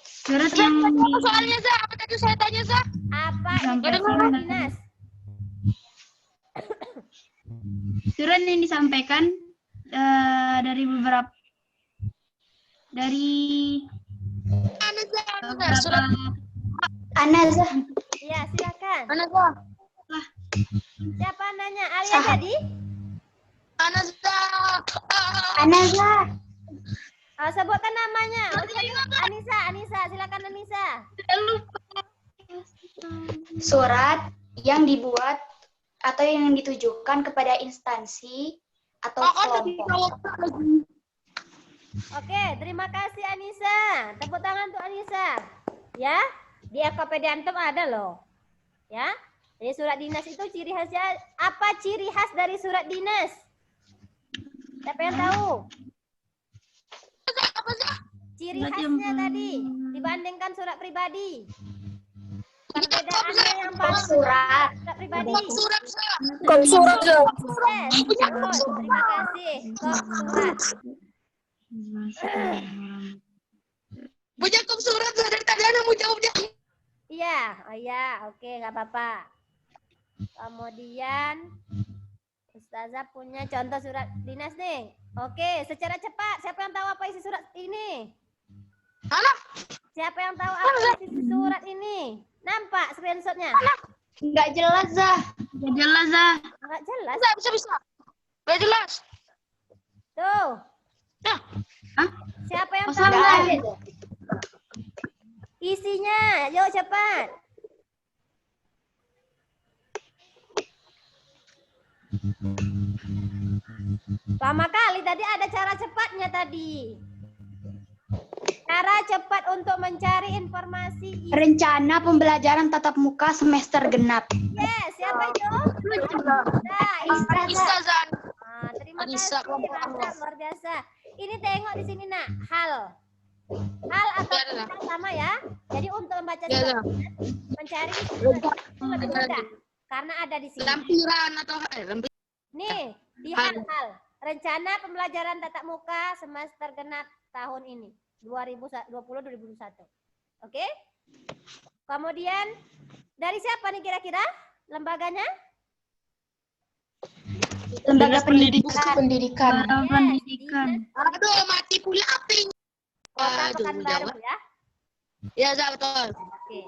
Surat yang di...
Soalnya Zah, apa tadi saya tanya Zah?
Apa itu surat dinas?
Surat yang disampaikan dari beberapa
Anazah.
Iya, silakan.
Anazah.
Siapa nanya? Alia tadi?
Anazah.
Anazah.
Sebutkan namanya. Anissa, silakan Anissa.
Surat yang dibuat atau yang ditujukan kepada instansi atau kelompok.
Oke, terima kasih Anissa. Tepuk tangan untuk Anissa. Ya, di FKPD antum ada loh. Ya, jadi surat dinas itu ciri khasnya apa? Ciri khas dari surat dinas? Siapa yang tahu? Ciri khasnya tadi dibandingkan surat pribadi. Perbedaannya yang paling
surat
pribadi.
Surat.
Yes, betul. Terima kasih. Surat.
Punya surat dari tadi ada mau jawabnya.
Iya, oh iya, oke, nggak apa-apa. Kemudian Ustazah punya contoh surat dinas nih. Oke, secara cepat, siapa yang tahu apa isi surat ini?
Mana?
Siapa yang tahu apa isi surat ini? Nampak screenshotnya?
Nggak jelas, Zah.
Nggak jelas, Zah.
Nggak jelas?
Bisa. Nggak jelas.
Tuh.
Nah.
Siapa yang
Kosong,
tahu?
Zah.
Isinya, yuk cepat. Lama kali tadi ada cara cepatnya tadi. Cara cepat untuk mencari informasi.
Rencana pembelajaran tatap muka semester genap.
Yes, siapa itu?
Ustazah.
Terima kasih, mantap, luar biasa. Ini tengok di sini nak, hal atau yang sama ya. Jadi untuk membaca surat mencari itu lebih mudah karena ada di sini.
Lampiran atau
nih di hal rencana pembelajaran tatap muka semester genap tahun ini 2020-2021. Oke? Kemudian dari siapa nih kira-kira lembaganya?
Lembaga pendidikan.
Pendidikan.
Aduh, mati pula api.
Kota Pekanbaru ya.
Ya, betul.
Oke.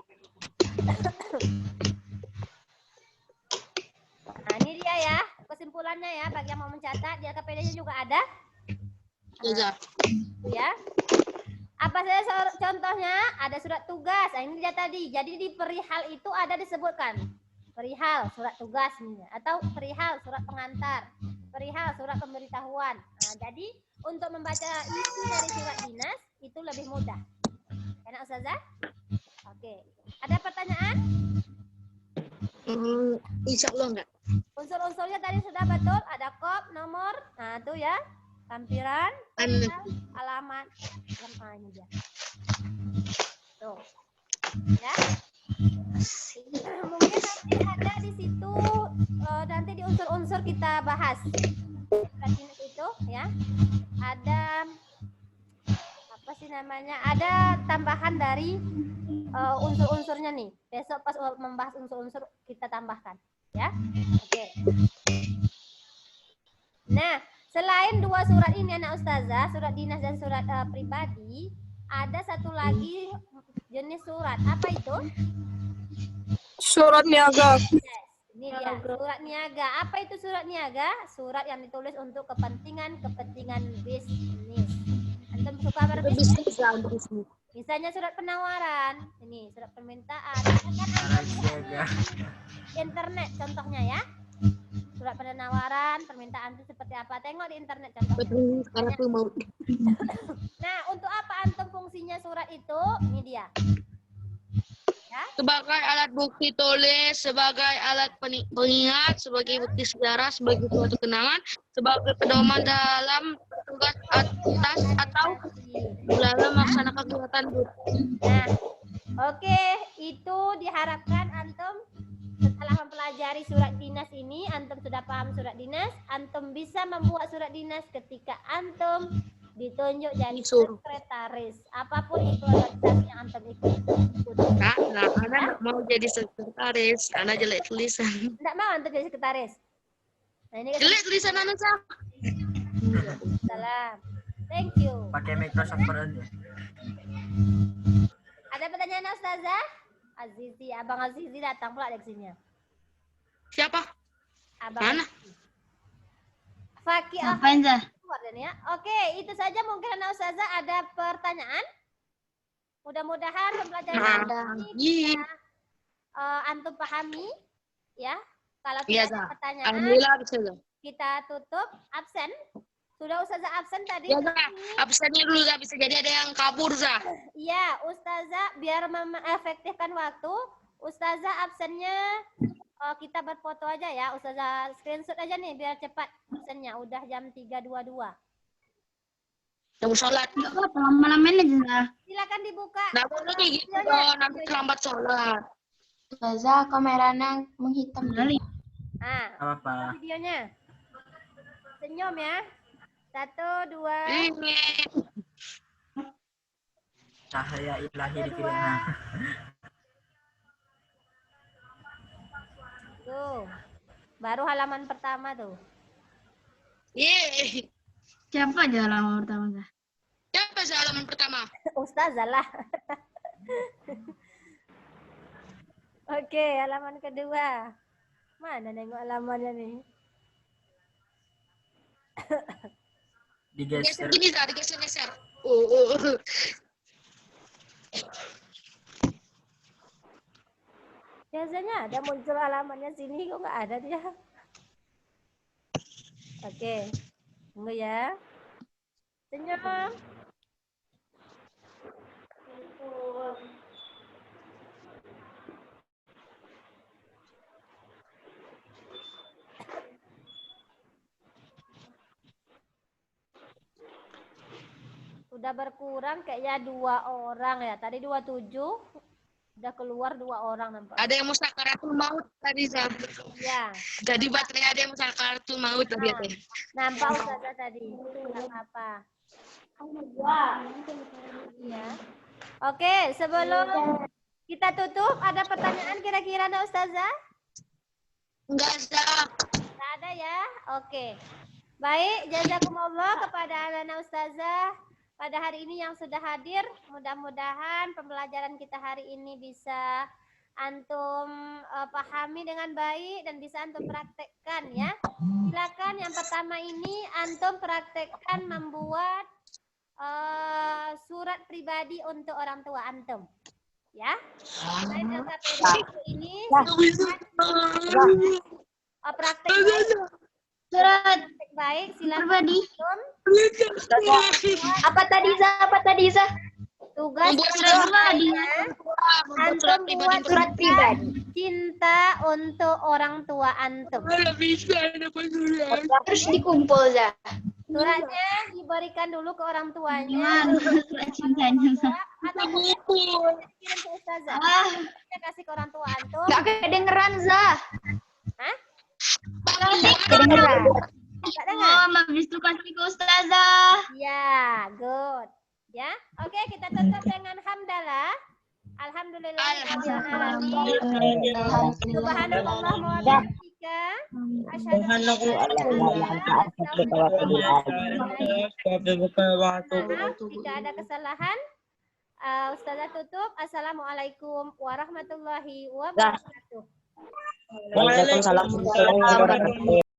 Nah, ini dia ya. kesimpulannya ya, bagi yang mau mencatat, di LKPD-nya juga ada. Ya. Apa saja contohnya? Ada surat tugas. Nah, ini dia tadi. Jadi di perihal itu ada disebutkan. Perihal surat tugas ini, atau perihal surat pengantar, perihal surat pemberitahuan. Nah, jadi untuk membaca isi dari surat dinas itu lebih mudah. Enak Ustazah? Oke. Ada pertanyaan?
Insya Allah enggak.
Unsur-unsurnya tadi sudah betul. Ada kop, nomor. Nah, itu ya. Lampiran, alamat. Ini dia. Tuh. Ya. Mungkin nanti ada di situ, nanti di unsur-unsur kita bahas. Itu ya. Ada apa sih namanya? Ada tambahan dari unsur-unsurnya nih. Besok pas membahas unsur-unsur kita tambahkan, ya. Oke. Nah, selain dua surat ini anak ustazah, surat dinas dan surat pribadi, ada satu lagi jenis surat. Apa itu?
Surat niaga.
Yes, ini dia, surat niaga. Apa itu surat niaga? Surat yang ditulis untuk kepentingan bisnis. Antum suka berbisnis? Misalnya surat penawaran, ini surat permintaan. Internet contohnya ya. Surat penawaran, permintaan itu seperti apa? Tengok di internet contohnya. Nah, untuk apa antum fungsinya surat itu? Ini dia. Ya?
Sebagai alat bukti tulis, sebagai alat pengingat, sebagai bukti sejarah, sebagai suatu kenangan, sebagai pedoman dalam tugas atas atau dalam melaksanakan kegiatan.
Nah, oke, itu diharapkan antum setelah mempelajari surat dinas ini, antum sudah paham surat dinas, antum bisa membuat surat dinas ketika antum ditunjuk jadi sekretaris. Apapun itu organisasi yang antum ikuti.
Anak mau jadi sekretaris, anak jelek tulisan.
Enggak mau antum jadi sekretaris. Nah, ini
jelek tulisan anak sah.
Salam. Thank you.
Pakai Microsoft Word aja.
Ada pertanyaan Ustazah? Azizi, Abang Azizi datang pula dari sini.
Siapa?
Abang
mana?
Fakih.
Ngapain, Zah?
Ya. Oke, itu saja mungkin anak Ustazah ada pertanyaan. Mudah-mudahan pembelajaran ini bisa antum pahami ya. Kalau tidak ada pertanyaan,
alhamdulillah bisa.
Kita tutup absen. Sudah Ustazah absen tadi?
Ya, absennya dulu Zah, bisa jadi ada yang kabur Zah.
Iya, Ustazah biar mengefektifkan waktu, Ustazah absennya kita berfoto aja ya. Ustazah screenshot aja nih biar cepat absennya. Udah jam 3.22.
Jam sholat.
Lama-lamain aja Zah.
Silakan dibuka.
Nah, boleh kayak gitu dong, nanti terlambat sholat.
Ustazah, kameranya menghitam.
Ah,
apa?
Videonya. Senyum ya. 1, 2.
Cahaya ilahi di kirana.
Tuh. Baru halaman pertama tuh.
Yeay.
Siapa aja halaman pertama, Zah?
Siapa sih halaman pertama?
Ustazah lah. Oke, halaman kedua. Mana nengok halamannya nih?
Digeser.
Gini Zah, digeser-geser.
Biasanya ada muncul halamannya sini, kok nggak ada dia. Oke, tunggu ya. Senyum. Sudah berkurang kayaknya 2 orang ya. Tadi 27, udah keluar 2 orang nampak.
Ada yang musakaratul maut tadi Zah.
Iya.
Jadi baterai ada yang musakaratul maut tadi ada.
Nampak Ustazah tadi. Enggak apa-apa. Iya. Oke, sebelum kita tutup, ada pertanyaan kira-kira ada Ustazah?
Enggak Zah.
Enggak ada ya? Oke. Baik, jazakumullah kepada anak Ustazah pada hari ini yang sudah hadir. Mudah-mudahan pembelajaran kita hari ini bisa antum pahami dengan baik dan bisa antum praktekkan ya. silakan yang pertama ini antum praktekkan membuat surat pribadi untuk orang tua antum. Ya. Selain LKPD ini praktek
Surat
baik, silakan
pribadi.
Apa tadi, Za?
Tugas
Surat pribadi.
antum buat surat pribadi. Cinta untuk orang tua antum.
Terus dikumpul, Za.
Suratnya diberikan dulu ke orang tuanya.
Gimana surat cintanya?
Atau kirim ke ustazah. Kita kasih ke orang tua antum.
Gak kedengeran, Za.
Hah?
Kedengeran.
Gak dengar?
Oh, habis itu kasih ke ustazah.
Ya, good. Ya, oke, kita tutup dengan hamdalah. Alhamdulillah. Subhanallah wa bihamdika. Asyhadu an la ilaha illallah. Jika ada kesalahan, Ustazah tutup. Assalamualaikum warahmatullahi wabarakatuh.
Waalaikumsalam warahmatullahi wabarakatuh.